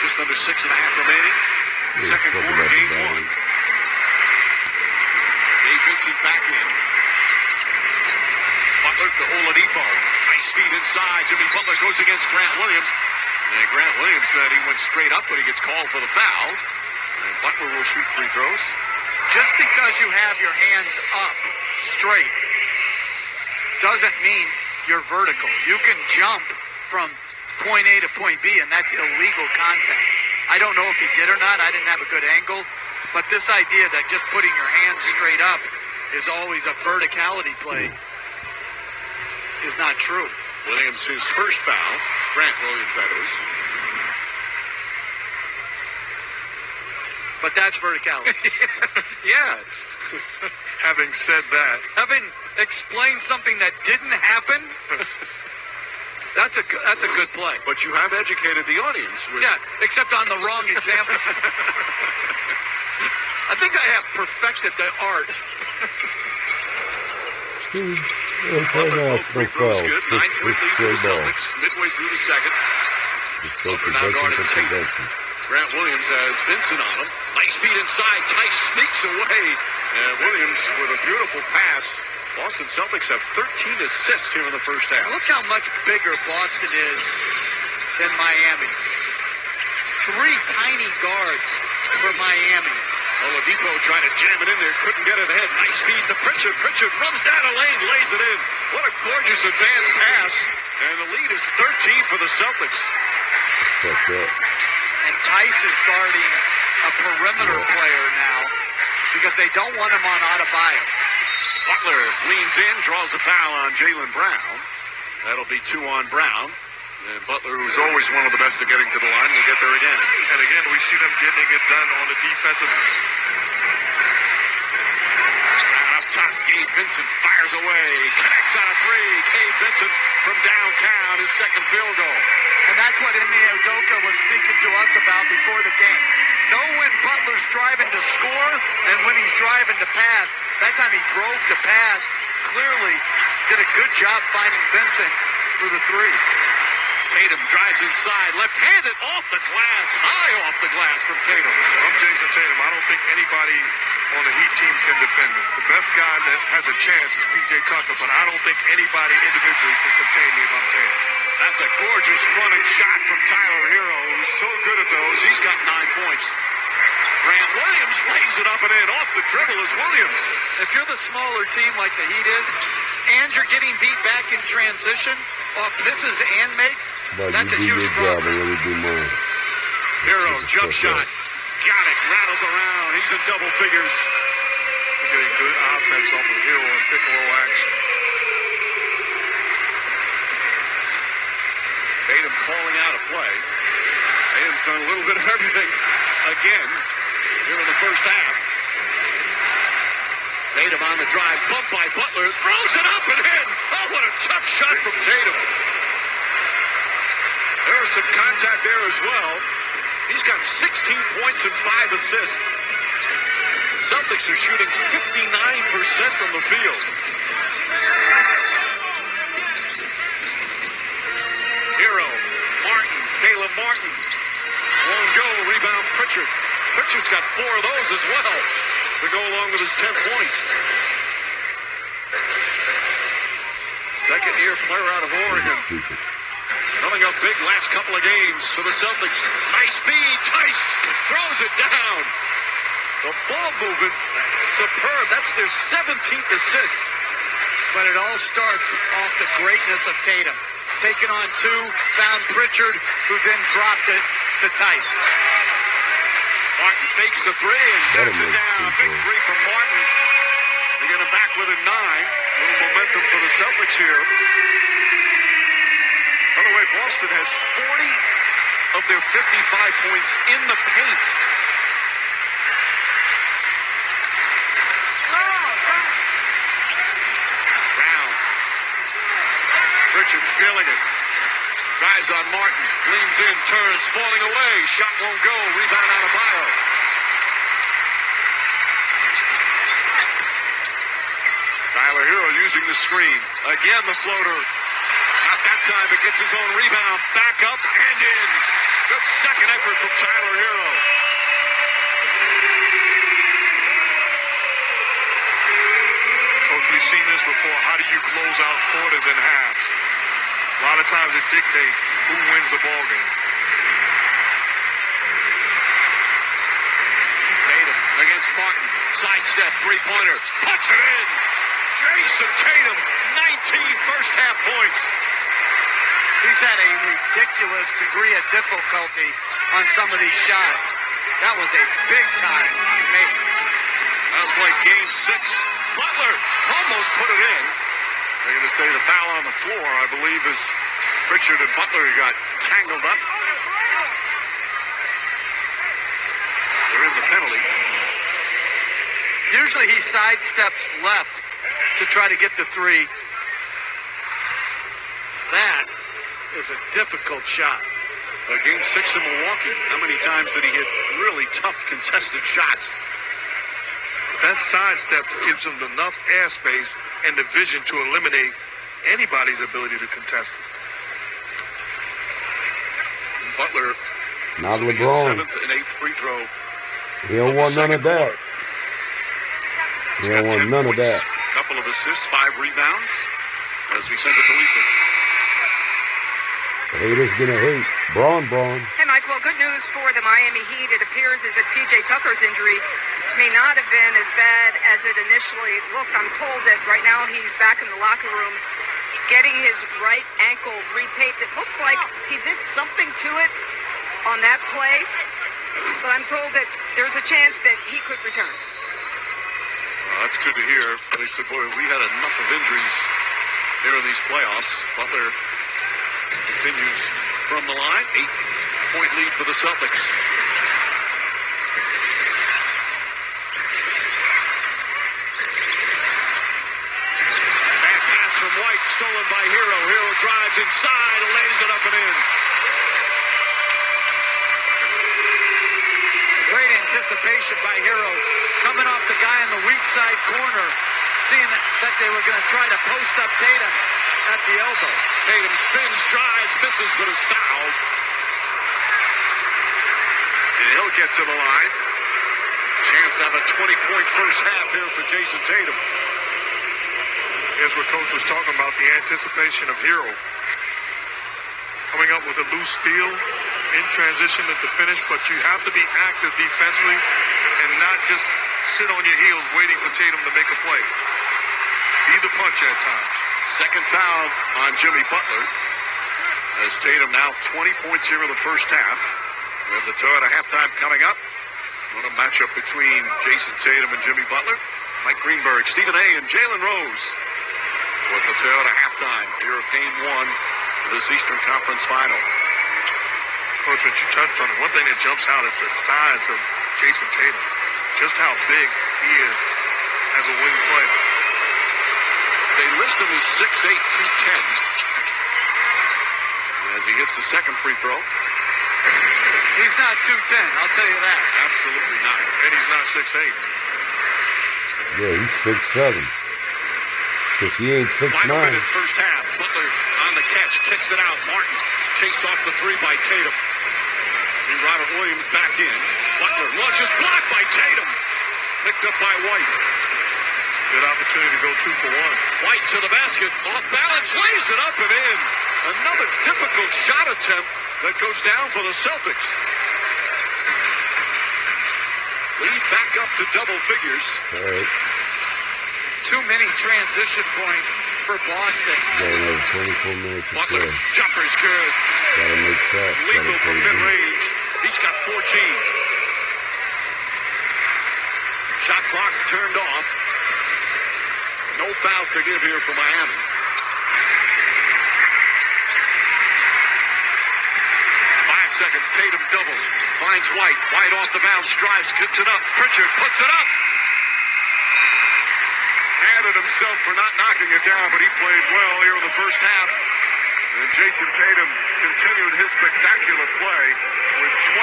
Just under 6.5 remaining. Second quarter, game one. Gabe Vincent back in. Butler to Oladipo. Nice feed inside. Jimmy Butler goes against Grant Williams. And Grant Williams said he went straight up, but he gets called for the foul. And Butler will shoot free throws. Just because you have your hands up straight doesn't mean you're vertical. You can jump from point A to point B, and that's illegal contact. I don't know if he did or not. I didn't have a good angle. But this idea that just putting your hands straight up is always a verticality play is not true. Williams, his first foul. Grant Williams, that is. But that's verticality. Yeah. Having said that. Having explained something that didn't happen, that's a good play. But you have educated the audience. Yeah, except on the wrong example. I think I have perfected the art. Free throws good. 9-point lead for the Celtics. Midway through the second. Butler now guarding Tatum. Grant Williams has Vincent on him. Nice feed inside. Tice sneaks away. And Williams with a beautiful pass. Boston Celtics have 13 assists here in the first half. Look how much bigger Boston is than Miami. 3 tiny guards for Miami. Oladipo trying to jam it in there. Couldn't get it ahead. Nice feed to Pritchard. Pritchard runs down a lane, lays it in. What a gorgeous advance pass. And the lead is 13 for the Celtics. And Tice is guarding a perimeter player now because they don't want him on Adebayo. Butler leans in, draws a foul on Jaylen Brown. That'll be 2 on Brown. And Butler, who's always one of the best at getting to the line, will get there again. And again, we see them getting it done on the defensive. Up top, Gabe Vincent fires away. Connects on a 3. Gabe Vincent from downtown, his second field goal. And that's what Ime Udoka was speaking to us about before the game. Know when Butler's driving to score and when he's driving to pass. That time he drove to pass. Clearly did a good job finding Vincent for the 3. Tatum drives inside, left-handed off the glass, high off the glass from Tatum. I'm Jason Tatum. I don't think anybody on the Heat team can defend him. The best guy that has a chance is P.J. Tucker, but I don't think anybody individually can contain me if I'm Tatum. That's a gorgeous running shot from Tyler Hero, who's so good at those. He's got 9 points. Grant Williams lays it up and in. Off the dribble is Williams. If you're the smaller team like the Heat is, and you're getting beat back in transition off misses and makes, that's a huge problem. Hero, jump shot. Got it. Rattles around. He's in double figures. We're getting good offense off of Hero and pick-and-roll action. Tatum calling out a play. Tatum's done a little bit of everything again here in the first half. Tatum on the drive, bumped by Butler, throws it up and in. Oh, what a tough shot from Tatum. There was some contact there as well. He's got 16 points and 5 assists. Celtics are shooting 59% from the field. Hero, Martin, Caleb Martin. Won't go, rebound Pritchard. Pritchard's got 4 of those as well to go along with his 10 points. Second-year player out of Oregon. Coming up big last couple of games for the Celtics. Nice feed. Tice throws it down. The ball movement, superb. That's their 17th assist. But it all starts off the greatness of Tatum. Taking on 2, found Pritchard, who then dropped it to Tice. Martin fakes the 3 and gets it down. Big 3 from Martin. They get him back within 9. A little momentum for the Celtics here. By the way, Boston has 40 of their 55 points in the paint. Brown. Richards feeling it. Drives on Martin. Leans in, turns, falling away. Shot won't go. Rebound out of Bio. Tyler Hero using the screen. Again, the floater. Not that time, but gets his own rebound. Back up and in. Good second effort from Tyler Hero. Coach, we've seen this before. How do you close out quarters and halves? A lot of times it dictates who wins the ball game. Tatum against Martin. Sidestep, three-pointer. Puts it in. Jason Tatum, 19 first-half points. He's had a ridiculous degree of difficulty on some of these shots. That was a big-time make. That was like game 6. Butler almost put it in. They're going to say the foul on the floor, I believe, is Pritchard and Butler got tangled up. They're in the penalty. Usually he sidesteps left to try to get the three. That is a difficult shot. Game 6 in Milwaukee. How many times did he hit really tough contested shots? That sidestep gives him enough airspace and the vision to eliminate anybody's ability to contest it. Butler. Not LeBron. 7th and 8th free throw. He don't want none of that. He don't want none of that. Couple of assists, 5 rebounds. As we send it to Lisa. Haters gonna hate. Braun. Hey, Mike. Well, good news for the Miami Heat. It appears as if P.J. Tucker's injury may not have been as bad as it initially looked. I'm told that right now he's back in the locker room getting his right ankle retaped. It looks like he did something to it on that play, but I'm told that there's a chance that he could return. Well, that's good to hear. They said, boy, we had enough of injuries here in these playoffs. Butler continues from the line. 8-point lead for the Celtics. Bad pass from White, stolen by Hero. Hero drives inside, lays it up and in. Great anticipation by Hero. Coming off the guy in the weak side corner. Seeing that they were going to try to post up Tatum at the elbow. Tatum spins, drives, misses, but is fouled. And he'll get to the line. Chance to have a 20-point first half here for Jason Tatum. Here's what Coach was talking about, the anticipation of Hero. Coming up with a loose steal in transition at the finish, but you have to be active defensively and not just sit on your heels waiting for Tatum to make a play. Be the punch at times. Second foul on Jimmy Butler. As Tatum now 20 points here in the first half. We have the Toyota halftime coming up. What a matchup between Jason Tatum and Jimmy Butler. Mike Greenberg, Stephen A. and Jalen Rose with the Toyota halftime here of Game 1 of this Eastern Conference Final. Coach, what you touched on, one thing that jumps out is the size of Jason Tatum. Just how big he is as a wing player. They list him as 6'8", 210. As he hits the second free throw. He's not 210, I'll tell you that. Absolutely not. And he's not 6'8". Yeah, he's 6'7". Because he ain't 6'9". In first half. Butler on the catch, kicks it out. Martin's chased off the three by Tatum. And Robert Williams back in. Butler launches, blocked by Tatum. Picked up by White. Good opportunity to go 2 for 1. White to the basket. Off balance, lays it up and in. Another difficult shot attempt that goes down for the Celtics. Lead back up to double figures. All right. Too many transition points for Boston. Got another 24 minutes to Butler, play. jumper's good. Gotta make shots. Lethal from mid-range. He's got 14. Shot clock turned off. No fouls to give here for Miami. 5 seconds. Tatum doubles. Finds White. White off the bounce. Drives. Gets it up. Pritchard puts it up. Mad at himself for not knocking it down, but he played well here in the first half. And Jason Tatum continued his spectacular play with 20.